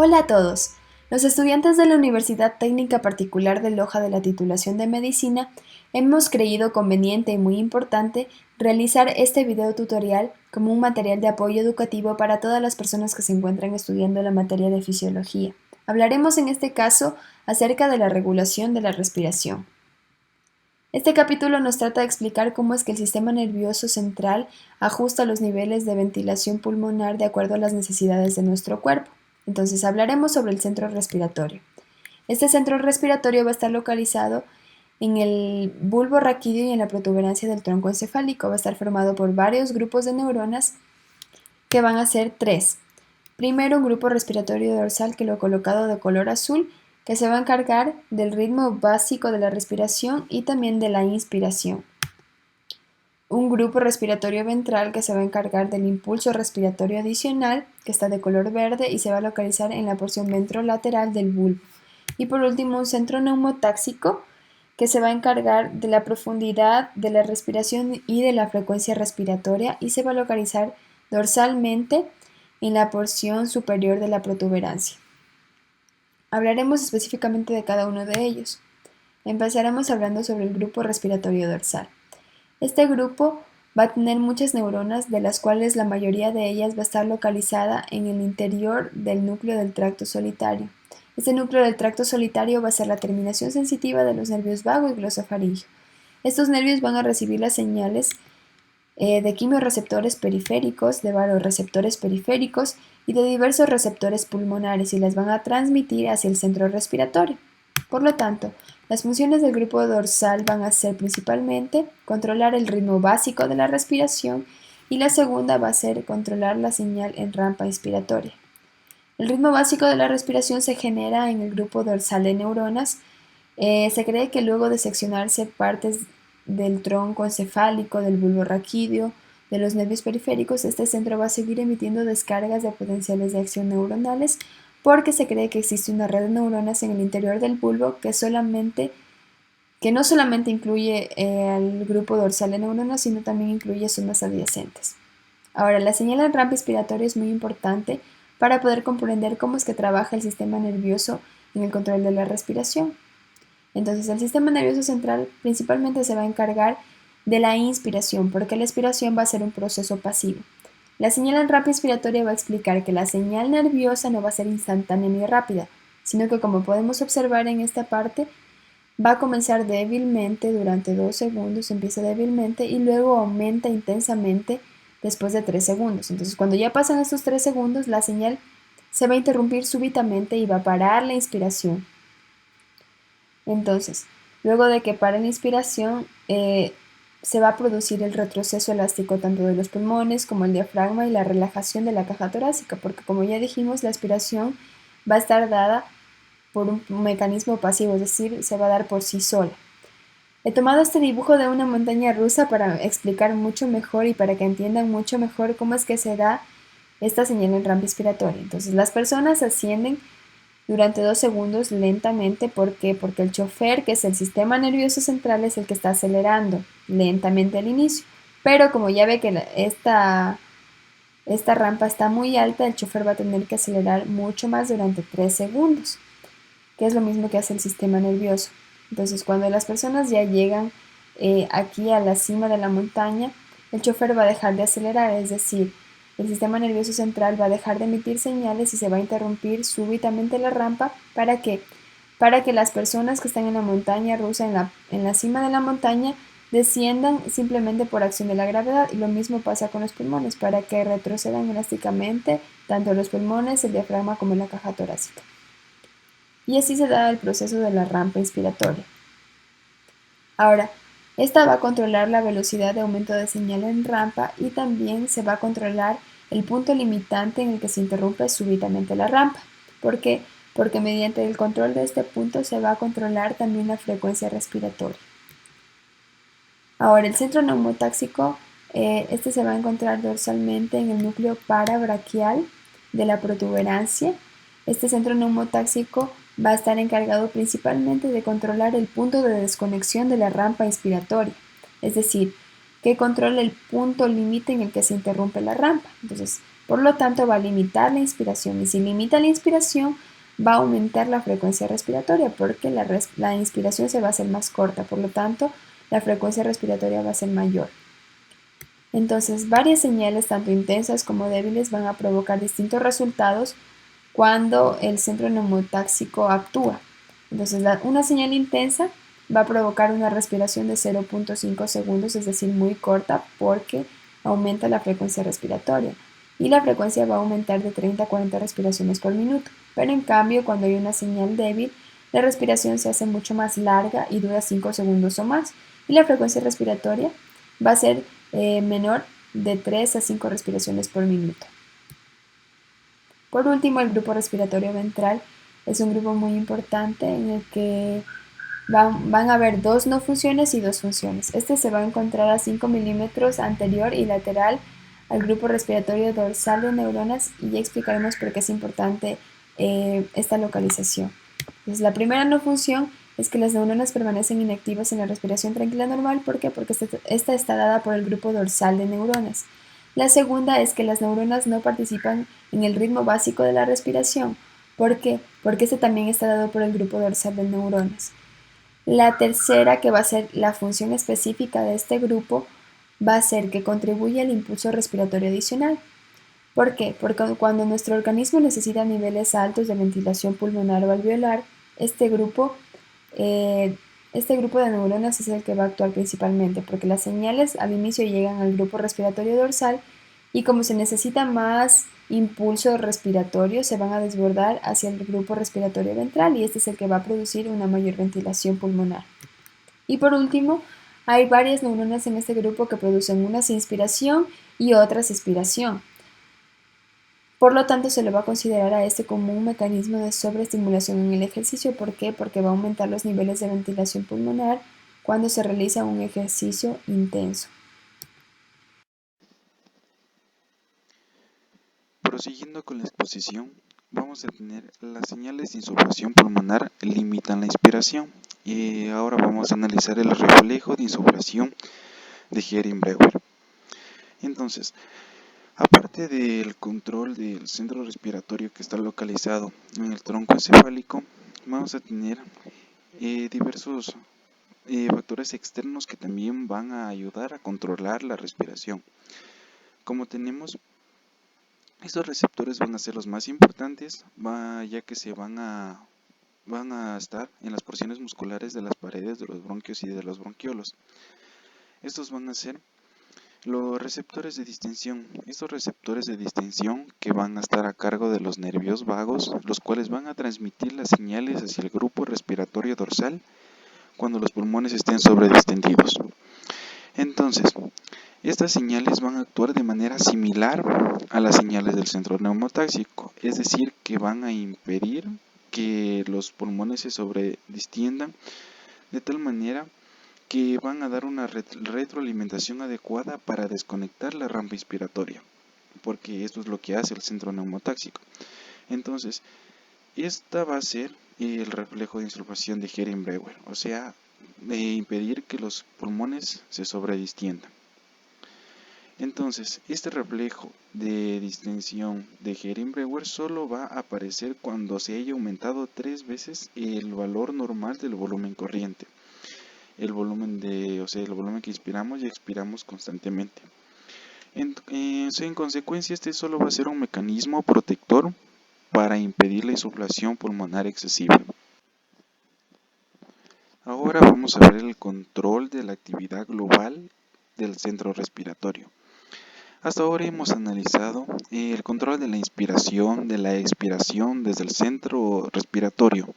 Hola a todos. Los estudiantes de la Universidad Técnica Particular de Loja de la titulación de Medicina hemos creído conveniente y muy importante realizar este video tutorial como un material de apoyo educativo para todas las personas que se encuentran estudiando la materia de fisiología. Hablaremos en este caso acerca de la regulación de la respiración. Este capítulo nos trata de explicar cómo es que el sistema nervioso central ajusta los niveles de ventilación pulmonar de acuerdo a las necesidades de nuestro cuerpo. Entonces hablaremos sobre el centro respiratorio. Este centro respiratorio va a estar localizado en el bulbo raquídeo y en la protuberancia del tronco encefálico. Va a estar formado por varios grupos de neuronas que van a ser tres. Primero, un grupo respiratorio dorsal que lo he colocado de color azul, que se va a encargar del ritmo básico de la respiración y también de la inspiración. Un grupo respiratorio ventral que se va a encargar del impulso respiratorio adicional, que está de color verde y se va a localizar en la porción ventrolateral del bulbo. Y por último, un centro neumotáxico que se va a encargar de la profundidad de la respiración y de la frecuencia respiratoria y se va a localizar dorsalmente en la porción superior de la protuberancia. Hablaremos específicamente de cada uno de ellos. Empezaremos hablando sobre el grupo respiratorio dorsal. Este grupo va a tener muchas neuronas, de las cuales la mayoría de ellas va a estar localizada en el interior del núcleo del tracto solitario. Este núcleo del tracto solitario va a ser la terminación sensitiva de los nervios vago y glosofaringeo. Estos nervios van a recibir las señales de quimiorreceptores periféricos, de varoreceptores periféricos y de diversos receptores pulmonares y las van a transmitir hacia el centro respiratorio. Por lo tanto, las funciones del grupo dorsal van a ser principalmente controlar el ritmo básico de la respiración y la segunda va a ser controlar la señal en rampa inspiratoria. El ritmo básico de la respiración se genera en el grupo dorsal de neuronas. Se cree que luego de seccionarse partes del tronco encefálico, del bulbo raquídeo, de los nervios periféricos, este centro va a seguir emitiendo descargas de potenciales de acción neuronales porque se cree que existe una red de neuronas en el interior del bulbo que no solamente incluye al grupo dorsal de neuronas, sino también incluye zonas adyacentes. Ahora, la señal en rampa inspiratoria es muy importante para poder comprender cómo es que trabaja el sistema nervioso en el control de la respiración. Entonces, el sistema nervioso central principalmente se va a encargar de la inspiración, porque la expiración va a ser un proceso pasivo. La señal en rampa inspiratoria va a explicar que la señal nerviosa no va a ser instantánea ni rápida, sino que como podemos observar en esta parte, va a comenzar débilmente durante 2 segundos, empieza débilmente y luego aumenta intensamente después de 3 segundos. Entonces, cuando ya pasan estos 3 segundos, la señal se va a interrumpir súbitamente y va a parar la inspiración. Entonces, luego de que pare la inspiración, se va a producir el retroceso elástico tanto de los pulmones como el diafragma y la relajación de la caja torácica, porque como ya dijimos, la aspiración va a estar dada por un mecanismo pasivo, es decir, se va a dar por sí sola. He tomado este dibujo de una montaña rusa para explicar mucho mejor y para que entiendan mucho mejor cómo es que se da esta señal en rampa inspiratoria. Entonces, las personas ascienden durante 2 segundos lentamente. ¿Por qué? Porque el chofer, que es el sistema nervioso central, es el que está acelerando lentamente al inicio. Pero como ya ve que esta rampa está muy alta, el chofer va a tener que acelerar mucho más durante 3 segundos, que es lo mismo que hace el sistema nervioso. Entonces, cuando las personas ya llegan aquí a la cima de la montaña, el chofer va a dejar de acelerar, es decir, el sistema nervioso central va a dejar de emitir señales y se va a interrumpir súbitamente la rampa. ¿Para qué? Para que las personas que están en la montaña rusa, en la cima de la montaña, desciendan simplemente por acción de la gravedad. Y lo mismo pasa con los pulmones, para que retrocedan elásticamente tanto los pulmones, el diafragma como la caja torácica. Y así se da el proceso de la rampa inspiratoria. Ahora, esta va a controlar la velocidad de aumento de señal en rampa y también se va a controlar el punto limitante en el que se interrumpe súbitamente la rampa. ¿Por qué? Porque mediante el control de este punto se va a controlar también la frecuencia respiratoria. Ahora, el centro neumotáxico, este se va a encontrar dorsalmente en el núcleo parabraquial de la protuberancia. Este centro neumotáxico va a estar encargado principalmente de controlar el punto de desconexión de la rampa inspiratoria, es decir, que controla el punto límite en el que se interrumpe la rampa. Entonces, Por lo tanto, va a limitar la inspiración y si limita la inspiración, va a aumentar la frecuencia respiratoria porque la inspiración se va a hacer más corta, por lo tanto, la frecuencia respiratoria va a ser mayor. Entonces, varias señales, tanto intensas como débiles, van a provocar distintos resultados cuando el centro neumotáxico actúa. Entonces, una señal intensa va a provocar una respiración de 0.5 segundos, es decir, muy corta, porque aumenta la frecuencia respiratoria. Y la frecuencia va a aumentar de 30 a 40 respiraciones por minuto. Pero en cambio, cuando hay una señal débil, la respiración se hace mucho más larga y dura 5 segundos o más. Y la frecuencia respiratoria va a ser menor de 3 a 5 respiraciones por minuto. Por último, el grupo respiratorio ventral es un grupo muy importante en el que van a haber dos no funciones y dos funciones. Este se va a encontrar a 5 milímetros anterior y lateral al grupo respiratorio dorsal de neuronas y ya explicaremos por qué es importante esta localización. Entonces, la primera no función es que las neuronas permanecen inactivas en la respiración tranquila normal. ¿Por qué? Porque esta está dada por el grupo dorsal de neuronas. La segunda es que las neuronas no participan en el ritmo básico de la respiración. ¿Por qué? Porque este también está dado por el grupo dorsal de neuronas. La tercera, que va a ser la función específica de este grupo, va a ser que contribuye al impulso respiratorio adicional. ¿Por qué? Porque cuando nuestro organismo necesita niveles altos de ventilación pulmonar o alveolar, eh, este grupo de neuronas es el que va a actuar principalmente, porque las señales al inicio llegan al grupo respiratorio dorsal y como se necesita más impulso respiratorio, se van a desbordar hacia el grupo respiratorio ventral y este es el que va a producir una mayor ventilación pulmonar. Y por último, hay varias neuronas en este grupo que producen unas inspiración y otras expiración. Por lo tanto, se le va a considerar a este como un mecanismo de sobreestimulación en el ejercicio. ¿Por qué? Porque va a aumentar los niveles de ventilación pulmonar cuando se realiza un ejercicio intenso. Prosiguiendo con la exposición, vamos a tener las señales de insuflación pulmonar limitan la inspiración y ahora vamos a analizar el reflejo de insuflación de Hering-Breuer. Entonces, aparte del control del centro respiratorio que está localizado en el tronco encefálico, vamos a tener diversos factores externos que también van a ayudar a controlar la respiración. Como tenemos, estos receptores van a ser los más importantes, ya que van a estar en las porciones musculares de las paredes de los bronquios y de los bronquiolos. Estos van a ser los receptores de distensión. Estos receptores de distensión que van a estar a cargo de los nervios vagos, los cuales van a transmitir las señales hacia el grupo respiratorio dorsal cuando los pulmones estén sobredistendidos. Entonces, estas señales van a actuar de manera similar a las señales del centro neumotáxico, es decir, que van a impedir que los pulmones se sobredistiendan de tal manera que van a dar una retroalimentación adecuada para desconectar la rampa inspiratoria, porque esto es lo que hace el centro neumotáxico. Entonces, esta va a ser el reflejo de insuflación de Hering-Breuer, o sea, de impedir que los pulmones se sobredistiendan. Entonces, este reflejo de distensión de Hering-Breuer solo va a aparecer cuando se haya aumentado 3 veces el valor normal del volumen corriente. El volumen que inspiramos y expiramos constantemente. En consecuencia, este solo va a ser un mecanismo protector para impedir la insuflación pulmonar excesiva. Ahora vamos a ver el control de la actividad global del centro respiratorio. Hasta ahora hemos analizado el control de la inspiración, de la expiración desde el centro respiratorio,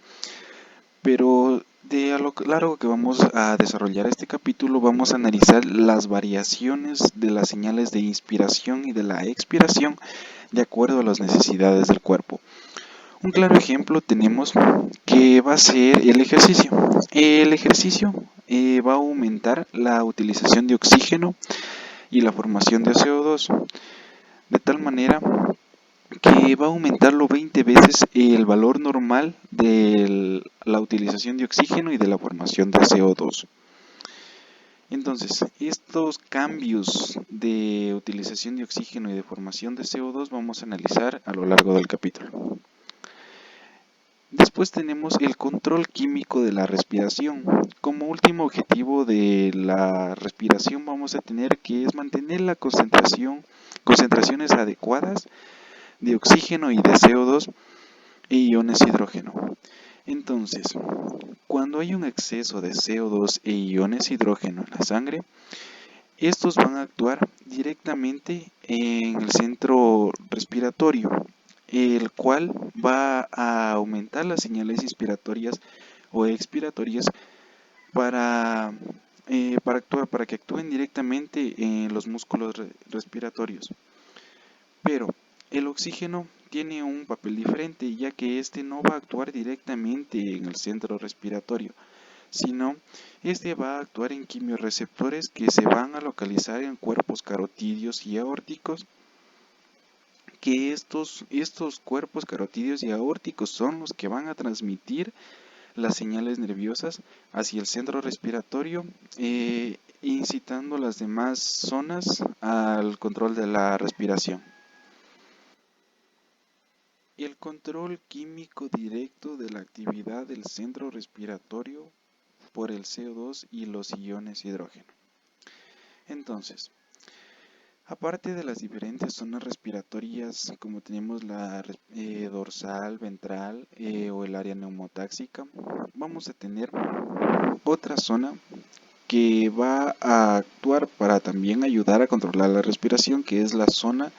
pero a lo largo que vamos a desarrollar este capítulo vamos a analizar las variaciones de las señales de inspiración y de la expiración de acuerdo a las necesidades del cuerpo. Un claro ejemplo tenemos que va a ser el ejercicio. El ejercicio va a aumentar la utilización de oxígeno y la formación de CO2, de tal manera que va a aumentarlo 20 veces el valor normal de la utilización de oxígeno y de la formación de CO2. Entonces, estos cambios de utilización de oxígeno y de formación de CO2 vamos a analizar a lo largo del capítulo. Después tenemos el control químico de la respiración. Como último objetivo de la respiración vamos a tener que es mantener la concentraciones adecuadas de oxígeno y de CO2 e iones hidrógeno. Entonces, cuando hay un exceso de CO2 e iones hidrógeno en la sangre, estos van a actuar directamente en el centro respiratorio, el cual va a aumentar las señales inspiratorias o expiratorias para que actúen directamente en los músculos respiratorios. Pero el oxígeno tiene un papel diferente, ya que este no va a actuar directamente en el centro respiratorio, sino este va a actuar en quimiorreceptores que se van a localizar en cuerpos carotídeos y aórticos, que estos cuerpos carotídeos y aórticos son los que van a transmitir las señales nerviosas hacia el centro respiratorio, incitando las demás zonas al control de la respiración. El control químico directo de la actividad del centro respiratorio por el CO2 y los iones hidrógeno. Entonces, aparte de las diferentes zonas respiratorias, como tenemos la dorsal, ventral o el área neumotáxica, vamos a tener otra zona que va a actuar para también ayudar a controlar la respiración, que es la zona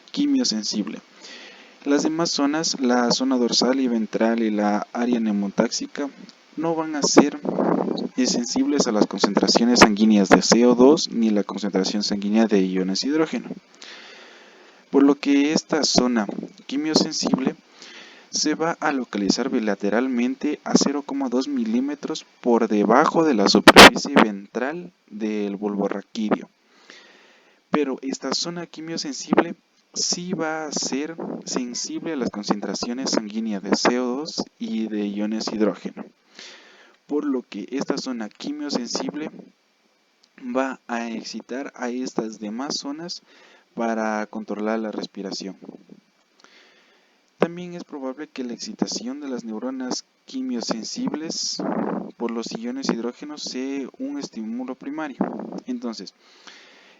quimiosensible. Las demás zonas, la zona dorsal y ventral y la área neumotáxica, no van a ser sensibles a las concentraciones sanguíneas de CO2 ni la concentración sanguínea de iones hidrógeno. Por lo que esta zona quimiosensible se va a localizar bilateralmente a 0,2 milímetros por debajo de la superficie ventral del bulbo raquídeo. Pero esta zona quimiosensible sí va a ser sensible a las concentraciones sanguíneas de CO2 y de iones hidrógeno. Por lo que esta zona quimiosensible va a excitar a estas demás zonas para controlar la respiración. También es probable que la excitación de las neuronas quimiosensibles por los iones hidrógenos sea un estímulo primario. Entonces,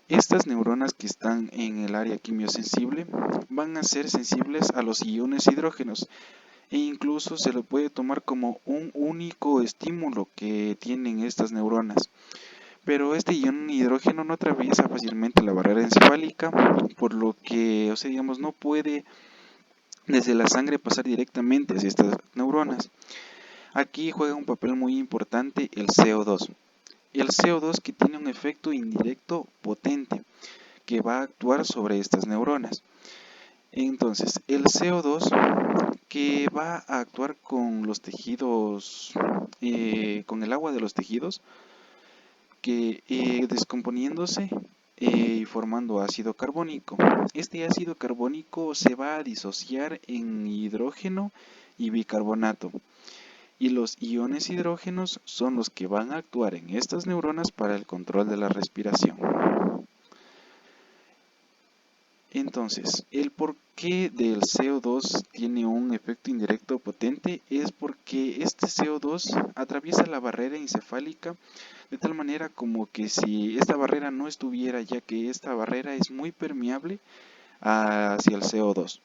estas neuronas que están en el área quimiosensible van a ser sensibles a los iones hidrógenos e incluso se lo puede tomar como un único estímulo que tienen estas neuronas. Pero este ion hidrógeno no atraviesa fácilmente la barrera encefálica, por lo que, no puede desde la sangre pasar directamente hacia estas neuronas. Aquí juega un papel muy importante el CO2. El CO2 que tiene un efecto indirecto potente que va a actuar sobre estas neuronas. Entonces, el CO2 que va a actuar con los tejidos, con el agua de los tejidos, que descomponiéndose y formando ácido carbónico. Este ácido carbónico se va a disociar en hidrógeno y bicarbonato. Y los iones hidrógenos son los que van a actuar en estas neuronas para el control de la respiración. Entonces, el porqué del CO2 tiene un efecto indirecto potente es porque este CO2 atraviesa la barrera encefálica de tal manera como que si esta barrera no estuviera, ya que esta barrera es muy permeable hacia el CO2.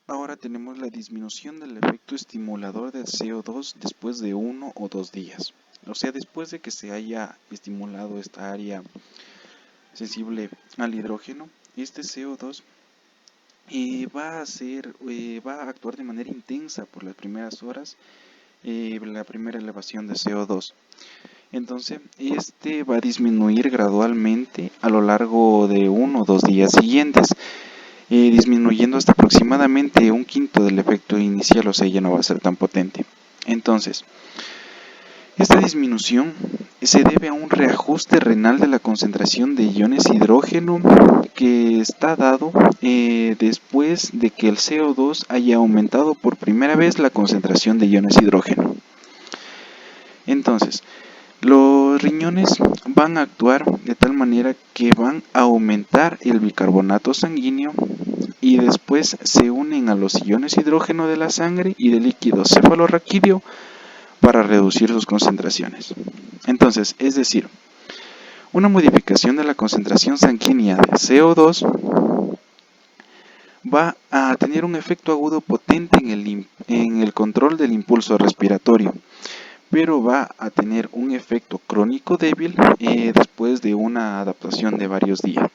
Ahora tenemos la disminución del efecto estimulador del CO2 después de 1 o 2 días. O sea, después de que se haya estimulado esta área sensible al hidrógeno, este CO2 va a actuar de manera intensa por las primeras horas, la primera elevación de CO2. Entonces, este va a disminuir gradualmente a lo largo de 1 o 2 días siguientes, disminuyendo hasta aproximadamente un quinto del efecto inicial, o sea, ya no va a ser tan potente. Entonces, esta disminución se debe a un reajuste renal de la concentración de iones hidrógeno que está dado después de que el CO2 haya aumentado por primera vez la concentración de iones hidrógeno. Entonces, los riñones van a actuar de tal manera que van a aumentar el bicarbonato sanguíneo y después se unen a los iones hidrógeno de la sangre y del líquido cefalorraquídeo para reducir sus concentraciones. Entonces, es decir, una modificación de la concentración sanguínea de CO2 va a tener un efecto agudo potente en el control del impulso respiratorio, pero va a tener un efecto crónico débil después de una adaptación de varios días.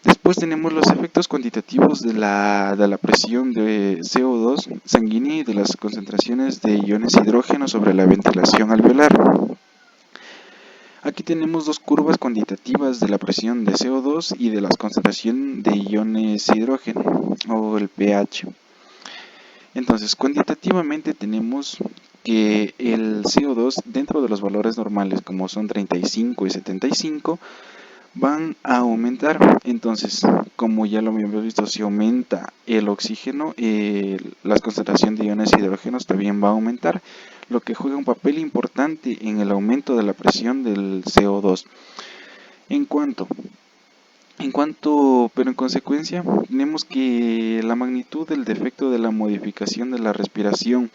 Después tenemos los efectos cuantitativos de la presión de CO2 sanguínea y de las concentraciones de iones hidrógeno sobre la ventilación alveolar. Aquí tenemos dos curvas cuantitativas de la presión de CO2 y de la concentración de iones hidrógeno o el pH. Entonces, cuantitativamente tenemos que el CO2 dentro de los valores normales, como son 35 y 75, van a aumentar. Entonces, como ya lo habíamos visto, si aumenta el oxígeno, la concentración de iones hidrógenos también va a aumentar, lo que juega un papel importante en el aumento de la presión del CO2. Pero en consecuencia, tenemos que la magnitud del defecto de la modificación de la respiración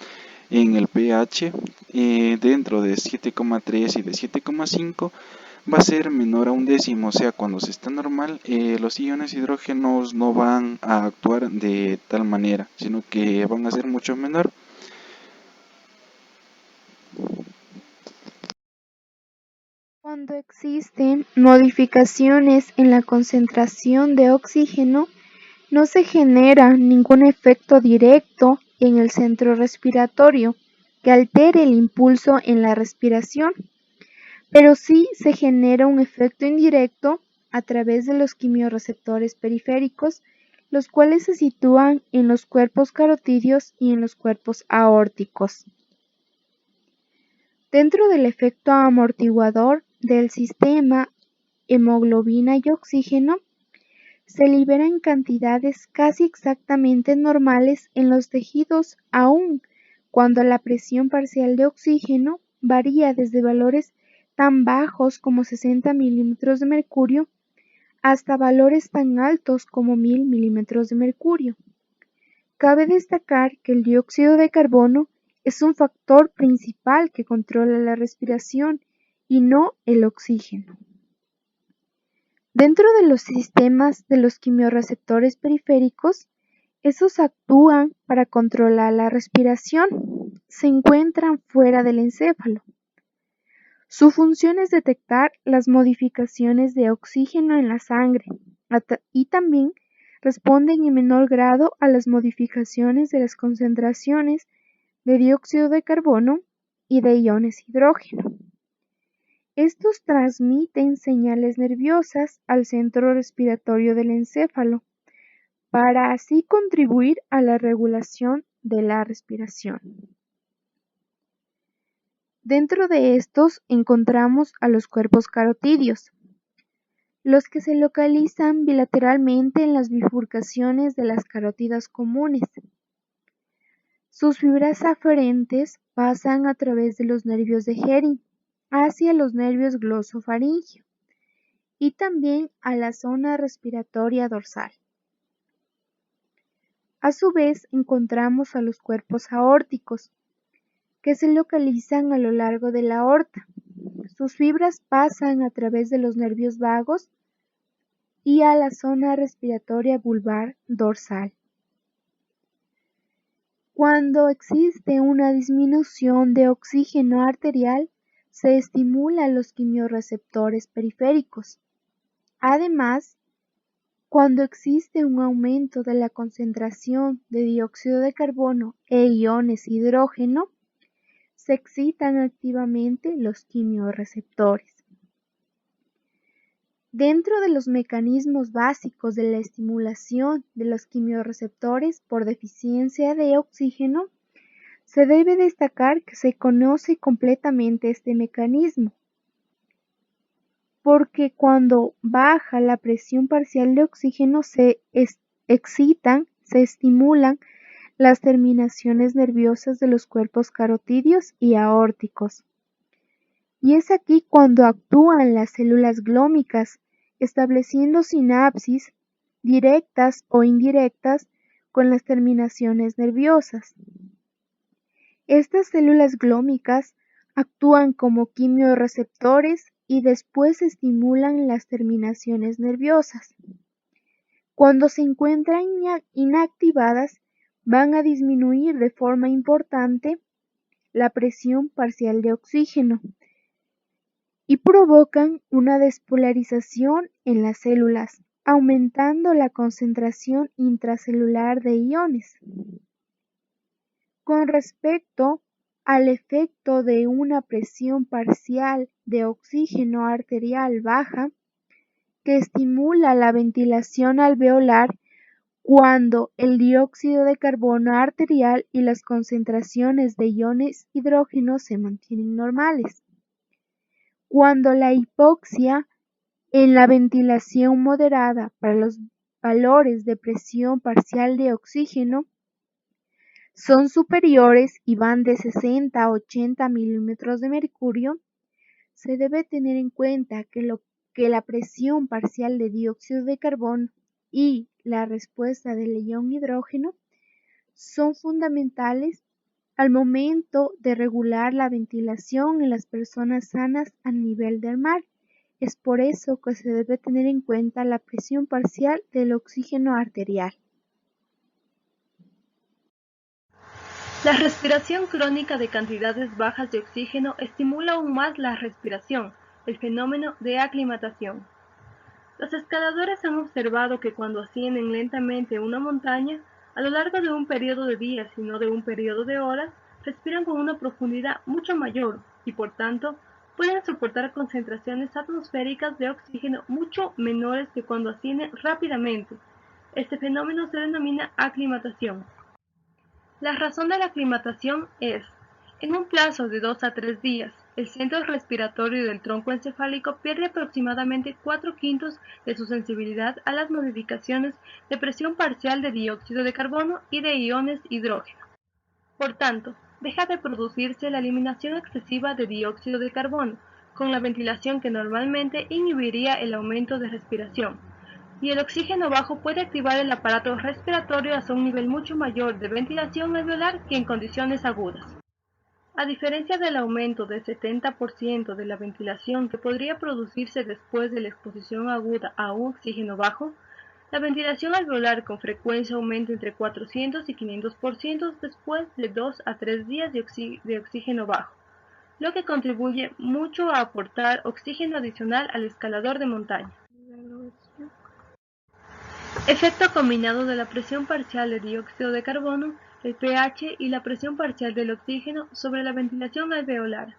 en el pH dentro de 7,3 y de 7,5 va a ser menor a un décimo, o sea, cuando se está normal, los iones hidrógenos no van a actuar de tal manera, sino que van a ser mucho menor. Cuando existen modificaciones en la concentración de oxígeno, no se genera ningún efecto directo en el centro respiratorio que altere el impulso en la respiración, pero sí se genera un efecto indirecto a través de los quimiorreceptores periféricos, los cuales se sitúan en los cuerpos carotídeos y en los cuerpos aórticos. Dentro del efecto amortiguador del sistema hemoglobina y oxígeno, se liberan cantidades casi exactamente normales en los tejidos aun cuando la presión parcial de oxígeno varía desde valores tan bajos como 60 milímetros de mercurio hasta valores tan altos como 1000 milímetros de mercurio. Cabe destacar que el dióxido de carbono es un factor principal que controla la respiración y no el oxígeno. Dentro de los sistemas de los quimiorreceptores periféricos, esos actúan para controlar la respiración, se encuentran fuera del encéfalo. Su función es detectar las modificaciones de oxígeno en la sangre y también responden en menor grado a las modificaciones de las concentraciones de dióxido de carbono y de iones hidrógeno. Estos transmiten señales nerviosas al centro respiratorio del encéfalo para así contribuir a la regulación de la respiración. Dentro de estos encontramos a los cuerpos carotídeos, los que se localizan bilateralmente en las bifurcaciones de las carótidas comunes. Sus fibras aferentes pasan a través de los nervios de Hering hacia los nervios glosofaringeo y también a la zona respiratoria dorsal. A su vez encontramos a los cuerpos aórticos, que se localizan a lo largo de la aorta. Sus fibras pasan a través de los nervios vagos y a la zona respiratoria vulvar dorsal. Cuando existe una disminución de oxígeno arterial, se estimulan los quimiorreceptores periféricos. Además, cuando existe un aumento de la concentración de dióxido de carbono e iones hidrógeno, se excitan activamente los quimiorreceptores. Dentro de los mecanismos básicos de la estimulación de los quimiorreceptores por deficiencia de oxígeno, se debe destacar que se conoce completamente este mecanismo, porque cuando baja la presión parcial de oxígeno se estimulan las terminaciones nerviosas de los cuerpos carotídeos y aórticos. Y es aquí cuando actúan las células glómicas, estableciendo sinapsis directas o indirectas con las terminaciones nerviosas. Estas células glómicas actúan como quimiorreceptores y después estimulan las terminaciones nerviosas. Cuando se encuentran inactivadas, van a disminuir de forma importante la presión parcial de oxígeno y provocan una despolarización en las células, aumentando la concentración intracelular de iones. Con respecto al efecto de una presión parcial de oxígeno arterial baja, que estimula la ventilación alveolar cuando el dióxido de carbono arterial y las concentraciones de iones hidrógeno se mantienen normales. Cuando la hipoxia en la ventilación moderada para los valores de presión parcial de oxígeno son superiores y van de 60 a 80 milímetros de mercurio, se debe tener en cuenta que la presión parcial de dióxido de carbono y la respuesta del ion hidrógeno son fundamentales al momento de regular la ventilación en las personas sanas a nivel del mar. Es por eso que se debe tener en cuenta la presión parcial del oxígeno arterial. La respiración crónica de cantidades bajas de oxígeno estimula aún más la respiración, el fenómeno de aclimatación. Los escaladores han observado que cuando ascienden lentamente una montaña, a lo largo de un periodo de días y no de un periodo de horas, respiran con una profundidad mucho mayor y por tanto pueden soportar concentraciones atmosféricas de oxígeno mucho menores que cuando ascienden rápidamente. Este fenómeno se denomina aclimatación. La razón de la aclimatación es, en un plazo de 2 a 3 días, el centro respiratorio del tronco encefálico pierde aproximadamente 4/5 de su sensibilidad a las modificaciones de presión parcial de dióxido de carbono y de iones hidrógeno. Por tanto, deja de producirse la eliminación excesiva de dióxido de carbono, con la ventilación que normalmente inhibiría el aumento de respiración, y el oxígeno bajo puede activar el aparato respiratorio hasta un nivel mucho mayor de ventilación alveolar que en condiciones agudas. A diferencia del aumento del 70% de la ventilación que podría producirse después de la exposición aguda a un oxígeno bajo, la ventilación alveolar con frecuencia aumenta entre 400 y 500% después de 2 a 3 días de oxígeno bajo, lo que contribuye mucho a aportar oxígeno adicional al escalador de montaña. Efecto combinado de la presión parcial de dióxido de carbono, el pH y la presión parcial del oxígeno sobre la ventilación alveolar.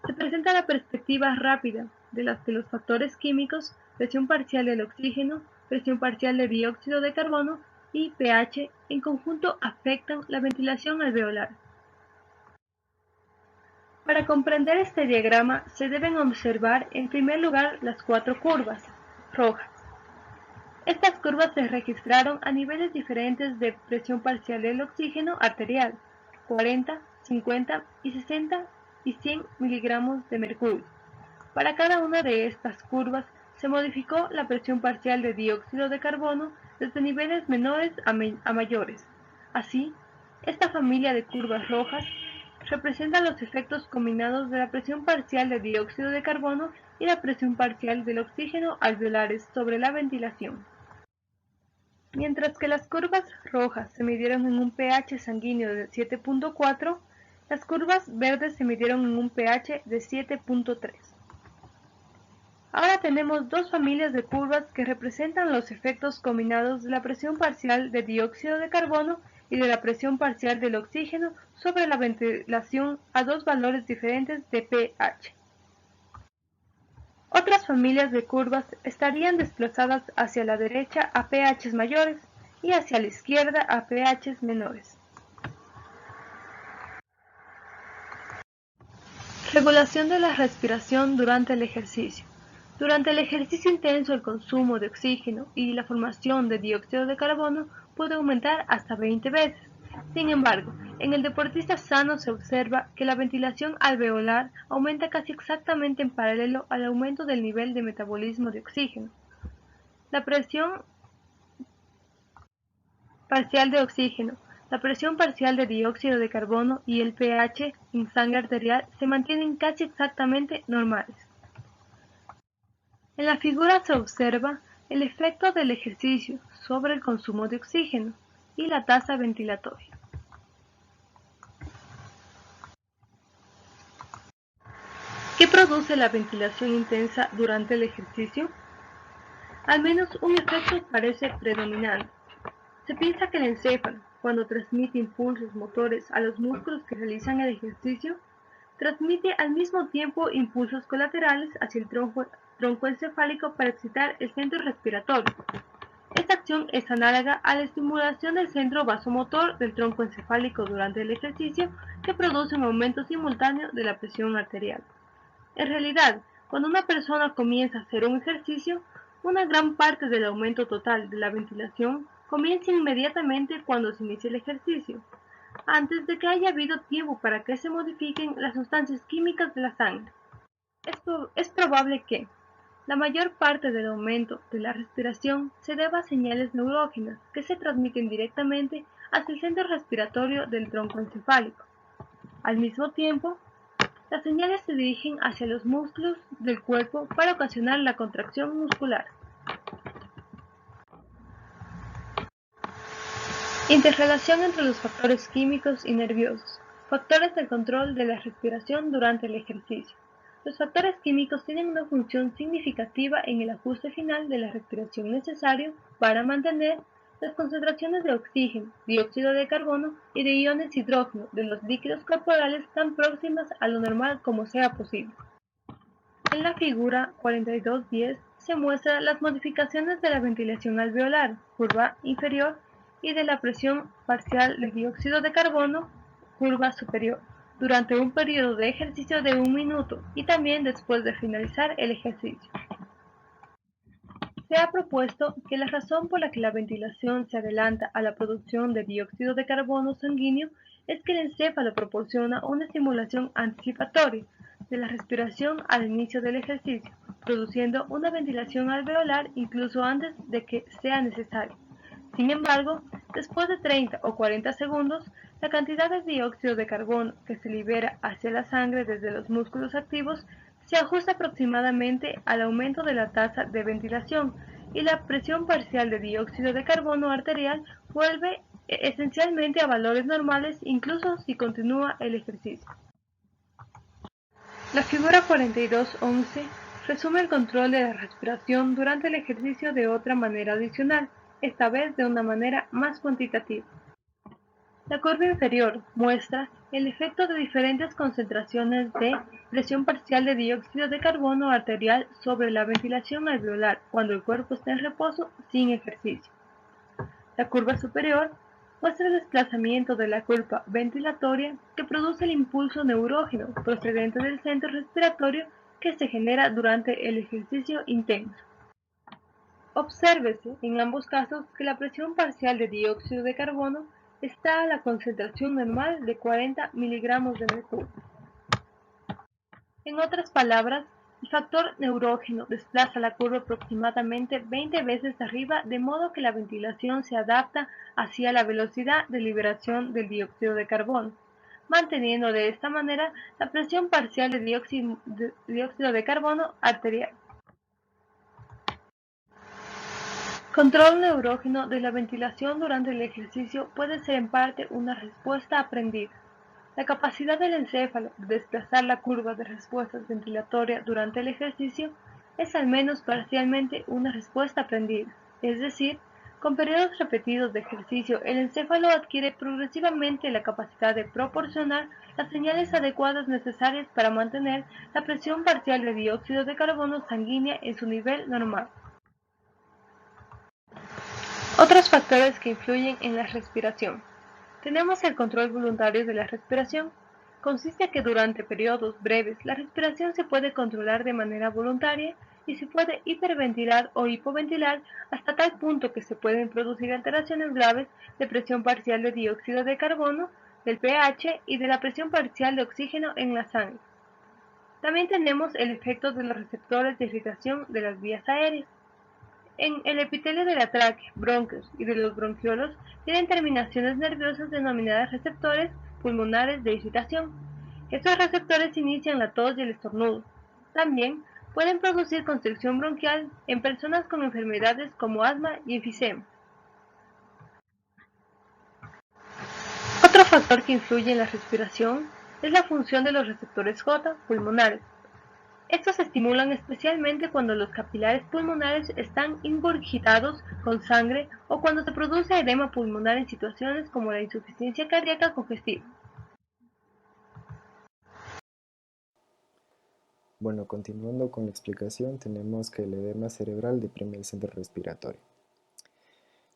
Se presenta la perspectiva rápida de las que los factores químicos, presión parcial del oxígeno, presión parcial de dióxido de carbono y pH en conjunto afectan la ventilación alveolar. Para comprender este diagrama se deben observar en primer lugar las 4 curvas rojas. Estas curvas se registraron a niveles diferentes de presión parcial del oxígeno arterial, 40, 50 y 60 y 100 miligramos de mercurio. Para cada una de estas curvas se modificó la presión parcial de dióxido de carbono desde niveles menores a mayores. Así, esta familia de curvas rojas representa los efectos combinados de la presión parcial de dióxido de carbono y la presión parcial del oxígeno alveolares sobre la ventilación. Mientras que las curvas rojas se midieron en un pH sanguíneo de 7.4, las curvas verdes se midieron en un pH de 7.3. Ahora tenemos dos familias de curvas que representan los efectos combinados de la presión parcial de dióxido de carbono y de la presión parcial del oxígeno sobre la ventilación a dos valores diferentes de pH. Otras familias de curvas estarían desplazadas hacia la derecha a pHs mayores y hacia la izquierda a pHs menores. Regulación de la respiración durante el ejercicio. Durante el ejercicio intenso el consumo de oxígeno y la formación de dióxido de carbono puede aumentar hasta 20 veces. Sin embargo, en el deportista sano se observa que la ventilación alveolar aumenta casi exactamente en paralelo al aumento del nivel de metabolismo de oxígeno. La presión parcial de oxígeno, la presión parcial de dióxido de carbono y el pH en sangre arterial se mantienen casi exactamente normales. En la figura se observa el efecto del ejercicio sobre el consumo de oxígeno y la tasa ventilatoria. ¿Qué produce la ventilación intensa durante el ejercicio? Al menos un efecto parece predominante. Se piensa que el encéfalo, cuando transmite impulsos motores a los músculos que realizan el ejercicio, transmite al mismo tiempo impulsos colaterales hacia el tronco encefálico para excitar el centro respiratorio. Esta acción es análoga a la estimulación del centro vasomotor del tronco encefálico durante el ejercicio, que produce un aumento simultáneo de la presión arterial. En realidad, cuando una persona comienza a hacer un ejercicio, una gran parte del aumento total de la ventilación comienza inmediatamente cuando se inicia el ejercicio, antes de que haya habido tiempo para que se modifiquen las sustancias químicas de la sangre. Es probable que la mayor parte del aumento de la respiración se deba a señales neurógenas que se transmiten directamente hacia el centro respiratorio del tronco encefálico. Al mismo tiempo, las señales se dirigen hacia los músculos del cuerpo para ocasionar la contracción muscular. Interrelación entre los factores químicos y nerviosos. Factores del control de la respiración durante el ejercicio. Los factores químicos tienen una función significativa en el ajuste final de la respiración necesario para mantener las concentraciones de oxígeno, dióxido de carbono y de iones hidrógeno de los líquidos corporales tan próximas a lo normal como sea posible. En la figura 42.10 se muestran las modificaciones de la ventilación alveolar, curva inferior, y de la presión parcial de dióxido de carbono, curva superior, durante un periodo de ejercicio de 1 minuto y también después de finalizar el ejercicio. Se ha propuesto que la razón por la que la ventilación se adelanta a la producción de dióxido de carbono sanguíneo es que el encéfalo proporciona una estimulación anticipatoria de la respiración al inicio del ejercicio, produciendo una ventilación alveolar incluso antes de que sea necesario. Sin embargo, después de 30 o 40 segundos, la cantidad de dióxido de carbono que se libera hacia la sangre desde los músculos activos se ajusta aproximadamente al aumento de la tasa de ventilación, y la presión parcial de dióxido de carbono arterial vuelve esencialmente a valores normales incluso si continúa el ejercicio. La figura 42.11 resume el control de la respiración durante el ejercicio de otra manera adicional, esta vez de una manera más cuantitativa. La curva inferior muestra el efecto de diferentes concentraciones de presión parcial de dióxido de carbono arterial sobre la ventilación alveolar cuando el cuerpo está en reposo sin ejercicio. La curva superior muestra el desplazamiento de la curva ventilatoria que produce el impulso neurógeno procedente del centro respiratorio que se genera durante el ejercicio intenso. Obsérvese en ambos casos que la presión parcial de dióxido de carbono está a la concentración normal de 40 miligramos de mercurio. En otras palabras, el factor neurógeno desplaza la curva aproximadamente 20 veces arriba, de modo que la ventilación se adapta hacia la velocidad de liberación del dióxido de carbono, manteniendo de esta manera la presión parcial de dióxido de carbono arterial. Control neurógeno de la ventilación durante el ejercicio puede ser en parte una respuesta aprendida. La capacidad del encéfalo de desplazar la curva de respuestas ventilatoria durante el ejercicio es al menos parcialmente una respuesta aprendida, es decir, con periodos repetidos de ejercicio, el encéfalo adquiere progresivamente la capacidad de proporcionar las señales adecuadas necesarias para mantener la presión parcial de dióxido de carbono sanguínea en su nivel normal. Otros factores que influyen en la respiración. Tenemos el control voluntario de la respiración. Consiste en que durante periodos breves la respiración se puede controlar de manera voluntaria y se puede hiperventilar o hipoventilar hasta tal punto que se pueden producir alteraciones graves de presión parcial de dióxido de carbono, del pH y de la presión parcial de oxígeno en la sangre. También tenemos el efecto de los receptores de irritación de las vías aéreas. En el epitelio de la tráquea, bronquios y de los bronquiolos tienen terminaciones nerviosas denominadas receptores pulmonares de irritación. Estos receptores inician la tos y el estornudo. También pueden producir constricción bronquial en personas con enfermedades como asma y enfisema. Otro factor que influye en la respiración es la función de los receptores J pulmonares. Estos se estimulan especialmente cuando los capilares pulmonares están ingurgitados con sangre o cuando se produce edema pulmonar en situaciones como la insuficiencia cardíaca congestiva. Bueno, continuando con la explicación, tenemos que el edema cerebral deprime el centro respiratorio.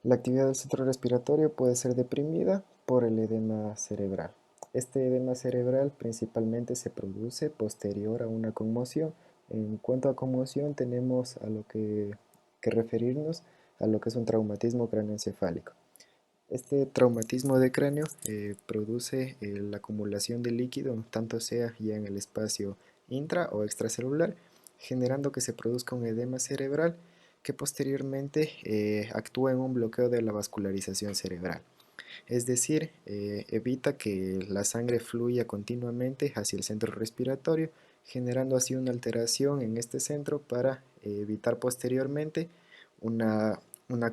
La actividad del centro respiratorio puede ser deprimida por el edema cerebral. Este edema cerebral principalmente se produce posterior a una conmoción. En cuanto a conmoción, tenemos a lo que referirnos a lo que es un traumatismo craneoencefálico. Este traumatismo de cráneo produce la acumulación de líquido, tanto sea ya en el espacio intra o extracelular, generando que se produzca un edema cerebral que posteriormente actúa en un bloqueo de la vascularización cerebral. Es decir, evita que la sangre fluya continuamente hacia el centro respiratorio, generando así una alteración en este centro para evitar posteriormente una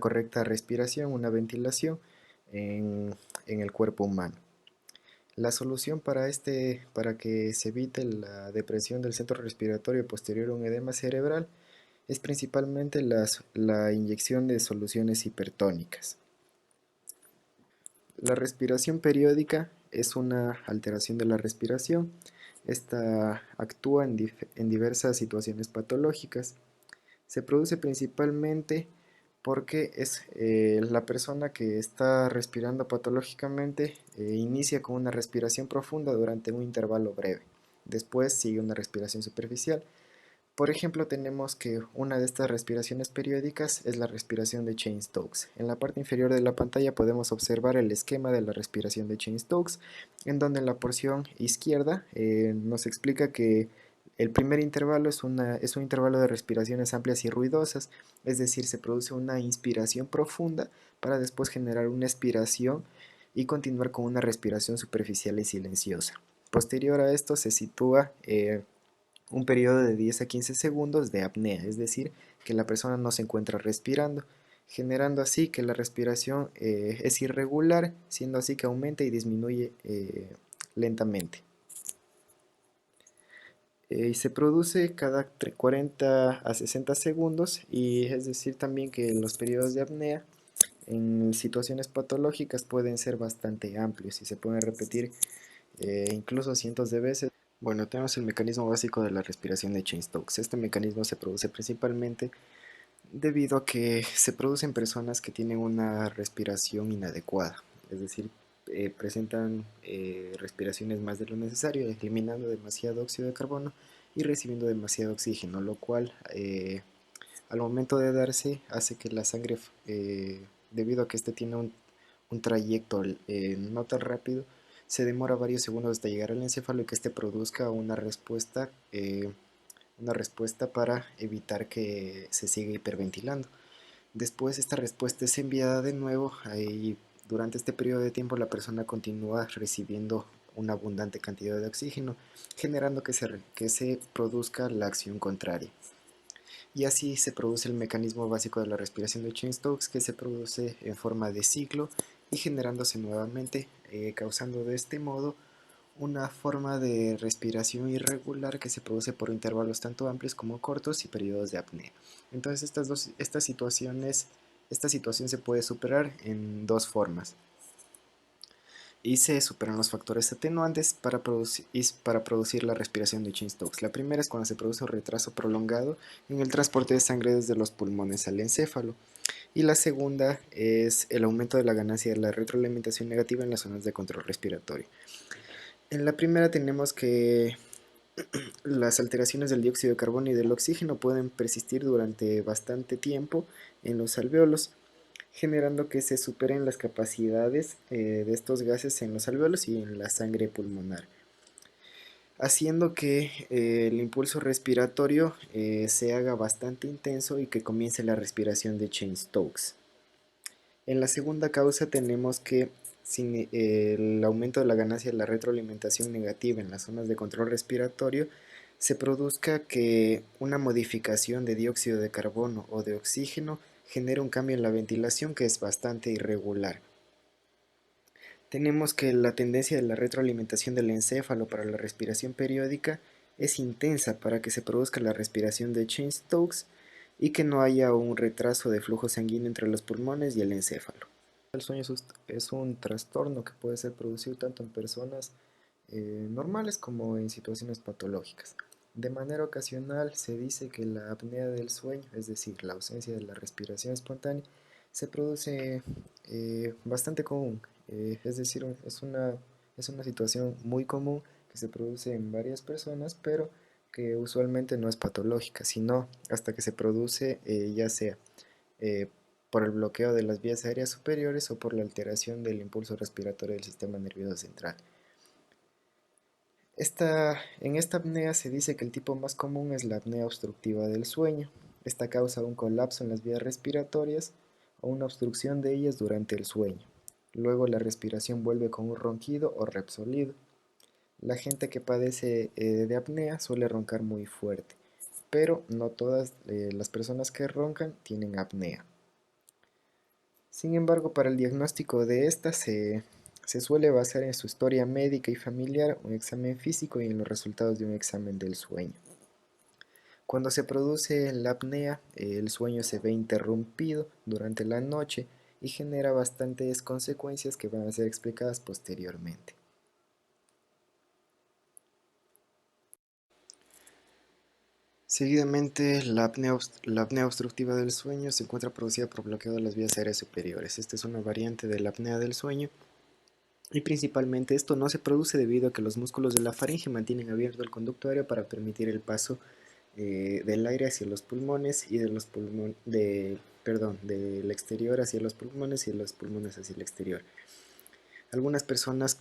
correcta respiración, una ventilación en el cuerpo humano. La solución para que se evite la depresión del centro respiratorio posterior a un edema cerebral es principalmente la inyección de soluciones hipertónicas. La respiración periódica es una alteración de la respiración. Esta actúa en diversas situaciones patológicas. Se produce principalmente porque es la persona que está respirando patológicamente inicia con una respiración profunda durante un intervalo breve. Después sigue una respiración superficial. Por ejemplo, tenemos que una de estas respiraciones periódicas es la respiración de Cheyne-Stokes. En la parte inferior de la pantalla podemos observar el esquema de la respiración de Cheyne-Stokes, en donde en la porción izquierda nos explica que el primer intervalo es un intervalo de respiraciones amplias y ruidosas, es decir, se produce una inspiración profunda para después generar una expiración y continuar con una respiración superficial y silenciosa. Posterior a esto se sitúa un periodo de 10 a 15 segundos de apnea, es decir, que la persona no se encuentra respirando, generando así que la respiración es irregular, siendo así que aumenta y disminuye lentamente. Y se produce cada 40 a 60 segundos y es decir también que los periodos de apnea en situaciones patológicas pueden ser bastante amplios y se pueden repetir incluso cientos de veces. Bueno, tenemos el mecanismo básico de la respiración de Cheyne-Stokes. Este mecanismo se produce principalmente debido a que se produce en personas que tienen una respiración inadecuada, es decir, presentan respiraciones más de lo necesario, eliminando demasiado óxido de carbono y recibiendo demasiado oxígeno, lo cual al momento de darse hace que la sangre, debido a que este tiene un trayecto no tan rápido, se demora varios segundos hasta llegar al encéfalo y que este produzca una respuesta para evitar que se siga hiperventilando. Después esta respuesta es enviada de nuevo y durante este periodo de tiempo la persona continúa recibiendo una abundante cantidad de oxígeno, generando que se produzca la acción contraria. Y así se produce el mecanismo básico de la respiración de Cheyne-Stokes, que se produce en forma de ciclo y generándose nuevamente, causando de este modo una forma de respiración irregular que se produce por intervalos tanto amplios como cortos y periodos de apnea. Entonces esta situación se puede superar en dos formas. Y se superan los factores atenuantes para producir la respiración de Cheyne-Stokes. La primera es cuando se produce un retraso prolongado en el transporte de sangre desde los pulmones al encéfalo. Y la segunda es el aumento de la ganancia de la retroalimentación negativa en las zonas de control respiratorio. En la primera tenemos que Las alteraciones del dióxido de carbono y del oxígeno pueden persistir durante bastante tiempo en los alvéolos, generando que se superen las capacidades de estos gases en los alvéolos y en la sangre pulmonar, haciendo que el impulso respiratorio se haga bastante intenso y que comience la respiración de Cheyne-Stokes. En la segunda causa tenemos que sin el aumento de la ganancia de la retroalimentación negativa en las zonas de control respiratorio, se produzca que una modificación de dióxido de carbono o de oxígeno genere un cambio en la ventilación que es bastante irregular. Tenemos que la tendencia de la retroalimentación del encéfalo para la respiración periódica es intensa para que se produzca la respiración de Cheyne-Stokes y que no haya un retraso de flujo sanguíneo entre los pulmones y el encéfalo. El sueño es un trastorno que puede ser producido tanto en personas normales como en situaciones patológicas. De manera ocasional se dice que la apnea del sueño, es decir, la ausencia de la respiración espontánea, se produce bastante común, es decir, es una situación muy común que se produce en varias personas, pero que usualmente no es patológica, sino hasta que se produce ya sea eh, por el bloqueo de las vías aéreas superiores o por la alteración del impulso respiratorio del sistema nervioso central. En esta apnea se dice que el tipo más común es la apnea obstructiva del sueño. Esta causa un colapso en las vías respiratorias o una obstrucción de ellas durante el sueño. Luego la respiración vuelve con un ronquido o repsolido. La gente que padece de apnea suele roncar muy fuerte, pero no todas las personas que roncan tienen apnea. Sin embargo, para el diagnóstico de esta se suele basar en su historia médica y familiar, un examen físico y en los resultados de un examen del sueño. Cuando se produce la apnea, el sueño se ve interrumpido durante la noche y genera bastantes consecuencias que van a ser explicadas posteriormente. Seguidamente, la apnea obstructiva del sueño se encuentra producida por bloqueo de las vías aéreas superiores. Esta es una variante de la apnea del sueño y principalmente esto no se produce debido a que los músculos de la faringe mantienen abierto el conducto aéreo para permitir el paso del aire hacia los pulmones y del exterior hacia los pulmones y de los pulmones hacia el exterior. Algunas personas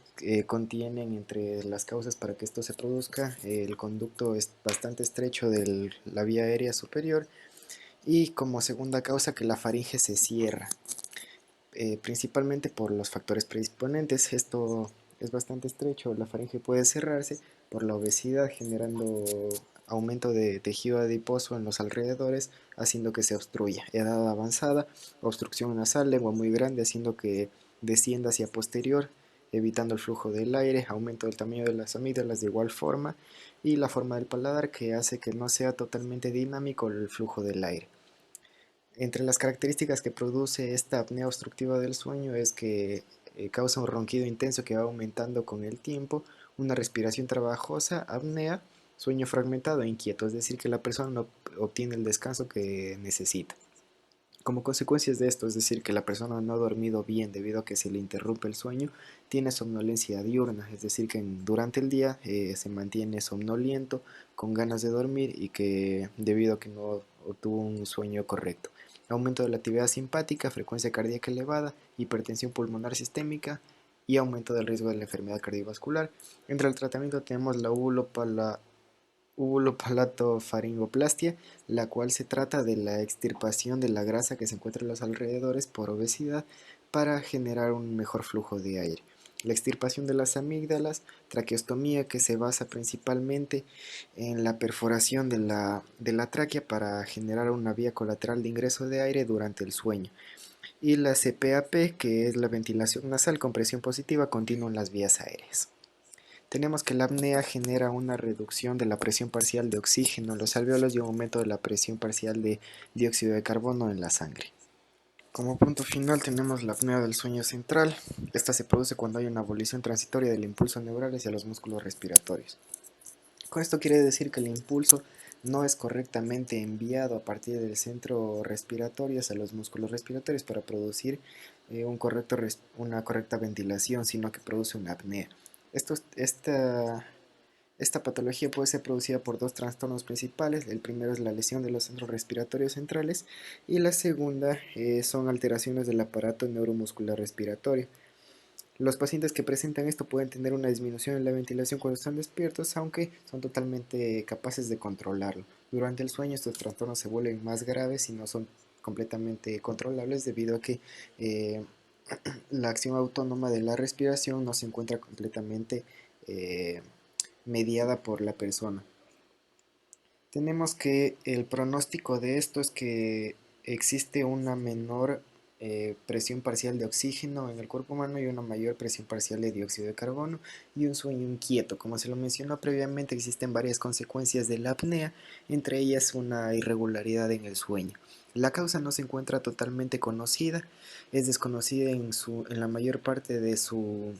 contienen entre las causas para que esto se produzca el conducto es bastante estrecho de la vía aérea superior y como segunda causa que la faringe se cierra. Principalmente por los factores predisponentes. Esto es bastante estrecho, la faringe puede cerrarse por la obesidad, generando aumento de tejido adiposo en los alrededores, haciendo que se obstruya. Edad avanzada, obstrucción nasal, lengua muy grande, haciendo que descienda hacia posterior, evitando el flujo del aire, aumento del tamaño de las amígdalas de igual forma, y la forma del paladar que hace que no sea totalmente dinámico el flujo del aire. Entre las características que produce esta apnea obstructiva del sueño es que causa un ronquido intenso que va aumentando con el tiempo, una respiración trabajosa, apnea, sueño fragmentado e inquieto, es decir, que la persona no obtiene el descanso que necesita. Como consecuencias de esto, es decir, que la persona no ha dormido bien debido a que se le interrumpe el sueño, tiene somnolencia diurna, es decir, que durante el día se mantiene somnoliento, con ganas de dormir y que debido a que no obtuvo un sueño correcto. Aumento de la actividad simpática, frecuencia cardíaca elevada, hipertensión pulmonar sistémica y aumento del riesgo de la enfermedad cardiovascular. Entre el tratamiento tenemos la uvulopalatofaringoplastia, la cual se trata de la extirpación de la grasa que se encuentra en los alrededores por obesidad para generar un mejor flujo de aire. La extirpación de las amígdalas, traqueostomía que se basa principalmente en la perforación de la tráquea para generar una vía colateral de ingreso de aire durante el sueño. Y la CPAP, que es la ventilación nasal con presión positiva continua en las vías aéreas. Tenemos que la apnea genera una reducción de la presión parcial de oxígeno en los alvéolos y un aumento de la presión parcial de dióxido de carbono en la sangre. Como punto final tenemos la apnea del sueño central. Esta se produce cuando hay una abolición transitoria del impulso neural hacia los músculos respiratorios. Con esto quiere decir que el impulso no es correctamente enviado a partir del centro respiratorio hacia los músculos respiratorios para producir una correcta ventilación, sino que produce una apnea. Esta patología puede ser producida por dos trastornos principales. El primero es la lesión de los centros respiratorios centrales y la segunda son alteraciones del aparato neuromuscular respiratorio. Los pacientes que presentan esto pueden tener una disminución en la ventilación cuando están despiertos, aunque son totalmente capaces de controlarlo. Durante el sueño estos trastornos se vuelven más graves y no son completamente controlables debido a que la acción autónoma de la respiración no se encuentra completamente mediada por la persona. Tenemos que el pronóstico de esto es que existe una menor presión parcial de oxígeno en el cuerpo humano y una mayor presión parcial de dióxido de carbono y un sueño inquieto. Como se lo mencionó previamente, existen varias consecuencias de la apnea, entre ellas una irregularidad en el sueño. La causa no se encuentra totalmente conocida, es desconocida en la mayor parte de su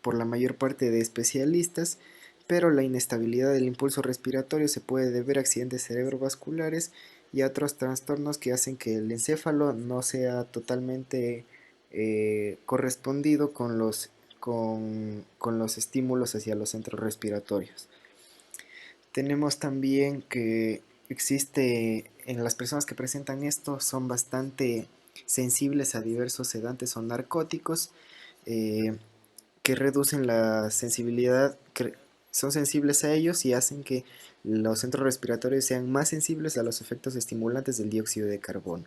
por la mayor parte de especialistas, pero la inestabilidad del impulso respiratorio se puede deber a accidentes cerebrovasculares y a otros trastornos que hacen que el encéfalo no sea totalmente correspondido con los estímulos hacia los centros respiratorios. Tenemos también que existe en las personas que presentan esto son bastante sensibles a diversos sedantes o narcóticos que reducen la sensibilidad, que son sensibles a ellos y hacen que los centros respiratorios sean más sensibles a los efectos estimulantes del dióxido de carbono.